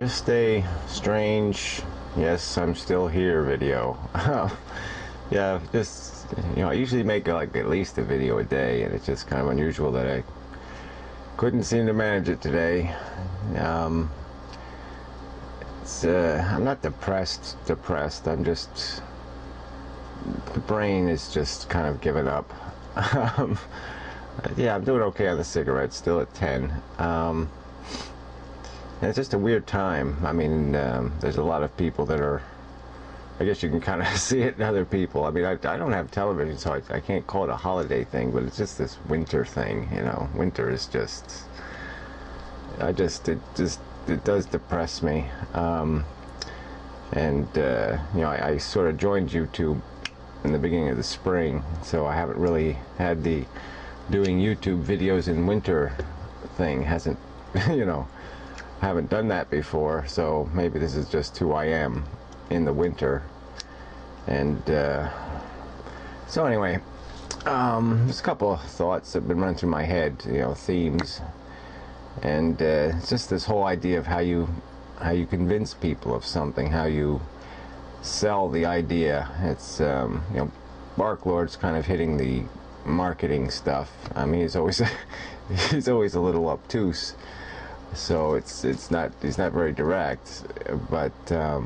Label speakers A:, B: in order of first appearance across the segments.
A: Just a strange, yes, I'm still here video. Yeah, just, I usually make like at least a video a day, and it's just kind of unusual that I couldn't seem to manage it today. I'm not depressed, I'm just, the brain is just kind of given up. Yeah, I'm doing okay on the cigarettes, still at 10. And it's just a weird time. I mean, there's a lot of people that are, I guess you can kind of see it in other people. I mean, I don't have television, so I can't call it a holiday thing, but it's just this winter thing, Winter is just, it does depress me. I sort of joined YouTube in the beginning of the spring, so I haven't really had the doing YouTube videos in winter thing. Hasn't, haven't done that before, so maybe this is just who I am in the winter. And so anyway, there's a couple of thoughts that have been running through my head, themes, and it's just this whole idea of how you convince people of something, how you sell the idea. It's Barklord's kind of hitting the marketing stuff. I mean, he's always a little obtuse. So he's not very direct, but yeah.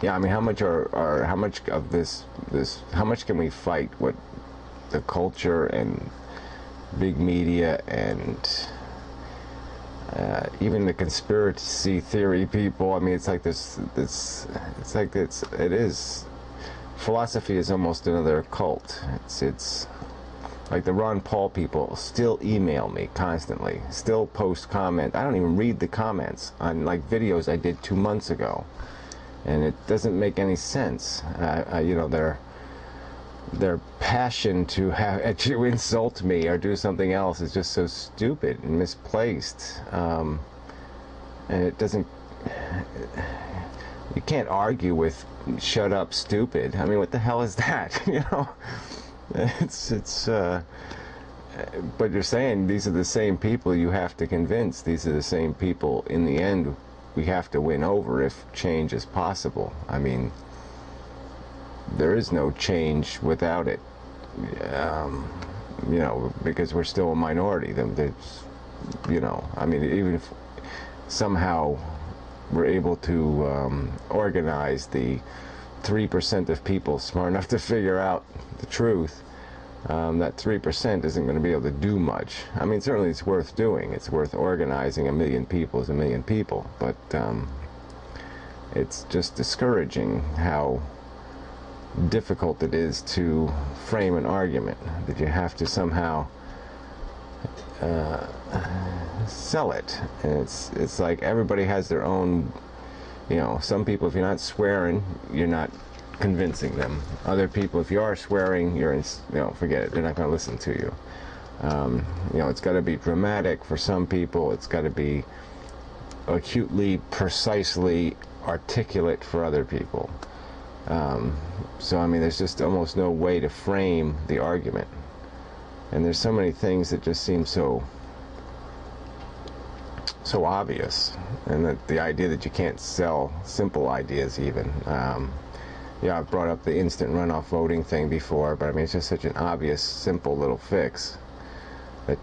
A: I mean, how much of this how much can we fight what the culture and big media and even the conspiracy theory people? I mean, it's like it is. Philosophy is almost another cult. It's like the Ron Paul people still email me constantly, still post comment. I don't even read the comments on like videos I did 2 months ago, and it doesn't make any sense. Their passion to insult me or do something else is just so stupid and misplaced, and it doesn't. You can't argue with "shut up, stupid." I mean, what the hell is that? But you're saying these are the same people you have to convince. These are the same people in the end we have to win over if change is possible. I mean, there is no change without it. Because we're still a minority. There's, I mean, even if somehow we're able to organize the 3% of people smart enough to figure out the truth, that 3% isn't going to be able to do much. I mean, certainly it's worth doing. It's worth organizing. 1 million people is 1 million people. But it's just discouraging how difficult it is to frame an argument, that you have to somehow sell it. And it's like everybody has their own. Some people, if you're not swearing, you're not convincing them. Other people, if you are swearing, forget it. They're not going to listen to you. It's got to be dramatic for some people. It's got to be acutely, precisely articulate for other people. So, I mean, there's just almost no way to frame the argument. And there's so many things that just seem so obvious, and that the idea that you can't sell simple ideas even. I've brought up the instant runoff voting thing before, but I mean, it's just such an obvious, simple little fix that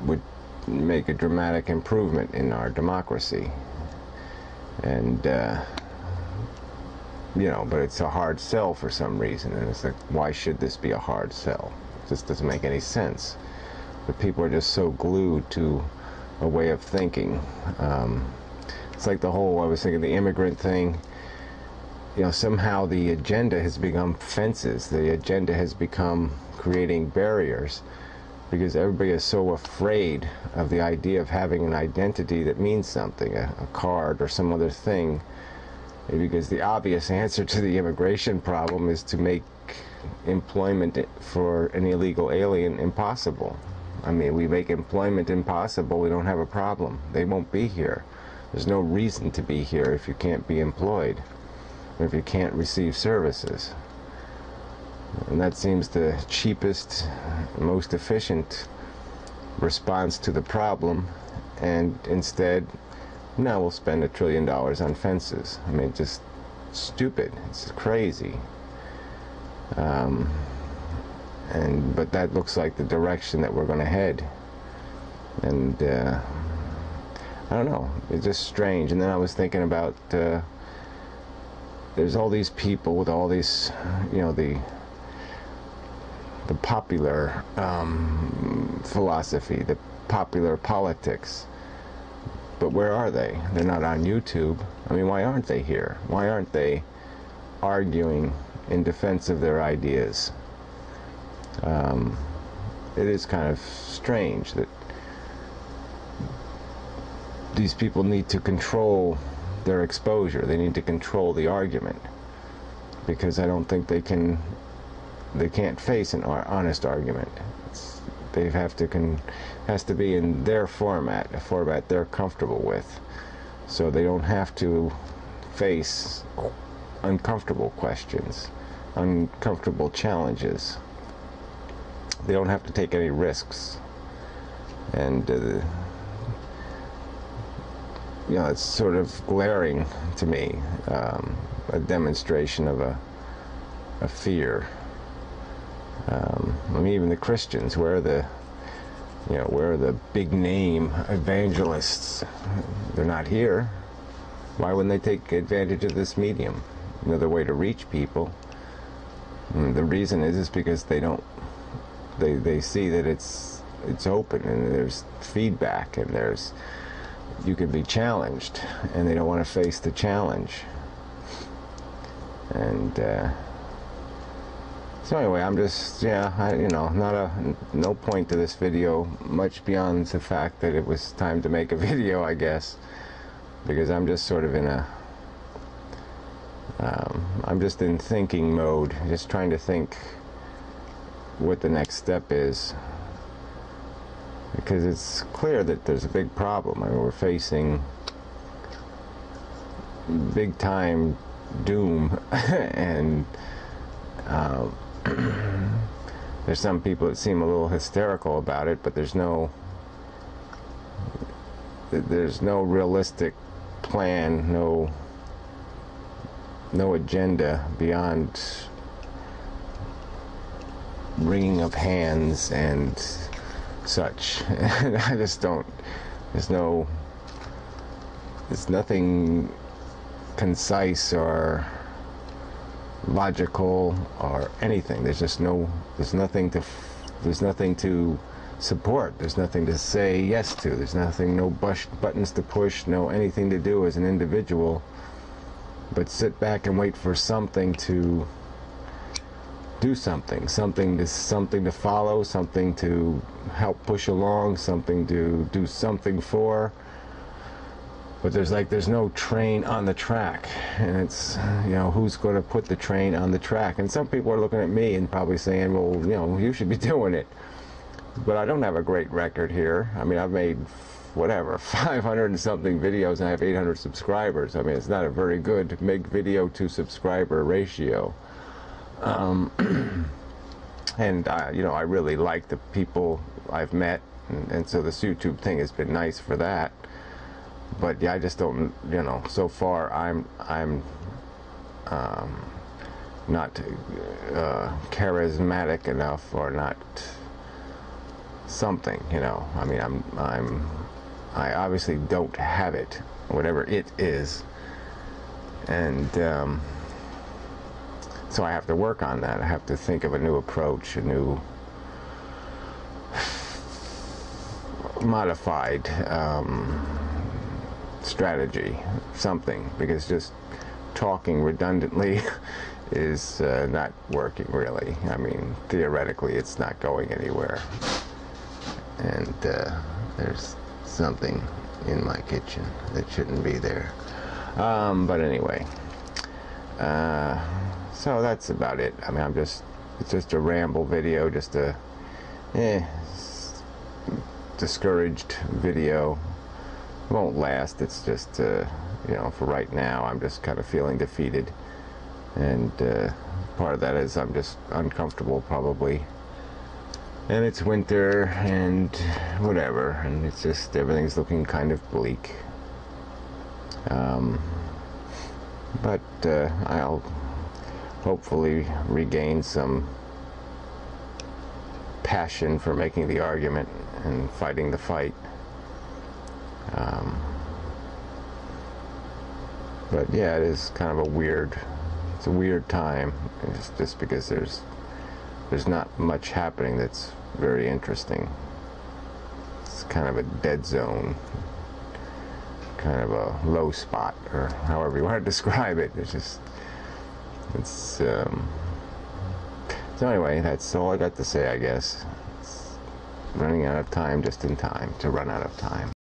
A: would make a dramatic improvement in our democracy. And but it's a hard sell for some reason, and it's like, why should this be a hard sell? It just doesn't make any sense. But people are just so glued to a way of thinking. It's like I was thinking the immigrant thing. Somehow the agenda has become fences. The agenda has become creating barriers, because everybody is so afraid of the idea of having an identity that means something, a card or some other thing. Because the obvious answer to the immigration problem is to make employment for an illegal alien impossible. I mean, we make employment impossible, we don't have a problem. They won't be here. There's no reason to be here if you can't be employed, or if you can't receive services. And that seems the cheapest, most efficient response to the problem, and instead, no, we'll spend $1 trillion on fences. I mean, just stupid. It's crazy. But that looks like the direction that we're going to head. And I don't know. It's just strange. And then I was thinking about there's all these people with all these, the popular philosophy, the popular politics. But where are they? They're not on YouTube. I mean, why aren't they here? Why aren't they arguing in defense of their ideas? It is kind of strange that these people need to control their exposure. They need to control the argument, because I don't think they can't face an honest argument. They has to be in their format, a format they're comfortable with, so they don't have to face uncomfortable questions, uncomfortable challenges. They don't have to take any risks. And it's sort of glaring to me, a demonstration of a fear. I mean, even the Christians, where are the big name evangelists? They're not here. Why wouldn't they take advantage of this medium? Another way to reach people. And the reason is because they see that it's open, and there's feedback, and you can be challenged, and they don't want to face the challenge. And so anyway, I'm just, no point to this video, much beyond the fact that it was time to make a video, I guess, because I'm just sort of I'm just in thinking mode, just trying to think what the next step is, because it's clear that there's a big problem. I mean, we're facing big time doom, and there's some people that seem a little hysterical about it, but there's no realistic plan, no agenda beyond wringing of hands and such. And I just don't, there's nothing concise or logical or anything. There's nothing to support. There's nothing to say yes to. There's no buttons to push, no anything to do as an individual, but sit back and wait for something to do something to follow, something to help push along, something to do something for. But there's no train on the track, and it's, who's going to put the train on the track? And some people are looking at me and probably saying, well, you should be doing it. But I don't have a great record here. I mean, I've made 500 and something videos, and I have 800 subscribers. I mean, it's not a very good make video to subscriber ratio. And I really like the people I've met, and so this YouTube thing has been nice for that. But yeah, I just don't, so far I'm not charismatic enough, or not something, I mean, I obviously don't have it, whatever it is, and so I have to work on that. I have to think of a new approach, a new modified strategy, something, because just talking redundantly is not working really. I mean, theoretically it's not going anywhere. And there's something in my kitchen that shouldn't be there. But anyway, so that's about it. I mean, it's just a ramble video, just a discouraged video. It won't last. It's just for right now I'm just kind of feeling defeated, and part of that is I'm just uncomfortable probably and it's winter and whatever, and it's just everything's looking kind of bleak. But I'll hopefully regain some passion for making the argument and fighting the fight. But yeah, it is kind of a weird time. It's just because there's not much happening that's very interesting. It's kind of a dead zone, kind of a low spot, or however you want to describe it. So anyway, that's all I got to say, I guess. It's running out of time, just in time to run out of time.